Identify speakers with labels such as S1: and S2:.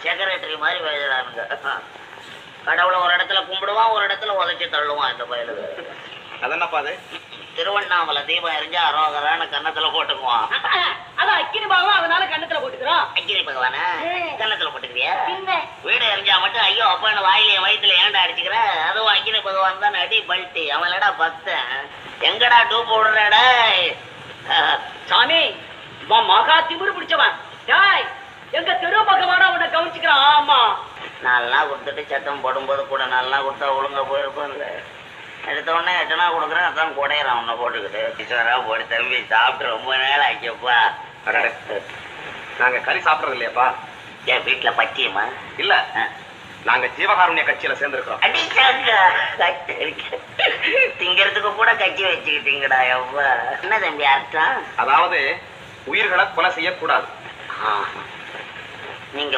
S1: Secretary மாதிரி பேசுறானுங்க. கடவுளை ஒரு இடத்துல கும்பிடுவான், ஒரு இடத்துல உதைச்சி தள்ளுவான் இந்த பயலுக்கு.
S2: அது என்னப்பா அது?
S1: திருவண்ணாமலை தீபம் எரிஞ்சா அரோகரான கன்னத்துல போட்டுக்குவான்.
S3: அதான் அக்கினி பாகம், அதனால கண்ணத்துல போட்டுக்கிறோம்.
S1: அக்கினி பகவான கன்னத்துல போட்டுக்குவியா? வீடு எரிஞ்சா மட்டும் ஐயோ அப்பன்னு வாயிலையும் வயிற்றுல ஏன்டா அடிச்சுக்கிற? அதுவும் அக்கினி பகவான் தான் அடி பல்ட்டி. அவன்லடா பக்தன். எங்கடா டூப் விடுறடா
S3: சாமி? மகா திமிரு பிடிச்சவன். எங்க தெரு பகவான அவனை கவனிச்சுக்கிறான். ஆமா,
S1: 4 நாள் கொடுத்துட்டு சத்தம் போடும்போது கூட 4 நாள் கொடுத்தா ஒழுங்கா போயிருப்போம்ல. எடுத்த உடனே 8 நாள் கொடுக்குறேன், அதான் குடையிறான் உன்னை போட்டுக்கிட்டு. கிஷோரா போட்டு தம்பி சாப்பிட்டு ரொம்ப நேரம் ஆக்கியப்பா.
S2: நாங்க கறி சாப்பிடறது இல்லையாப்பா?
S1: என் வீட்டுல பச்சியமா
S2: இல்ல, நாங்க ஜீவகாருண்ய கட்சியில சேர்ந்திருக்கிறோம்.
S1: அடிச்சாங்க திங்கிறதுக்கு கூட கட்சி வச்சுக்கிட்டீங்கடா. எவ்வா என்ன தம்பி அர்த்தம்?
S2: அதாவது உயிர்களை கொலை செய்யக்கூடாது.
S1: நீங்க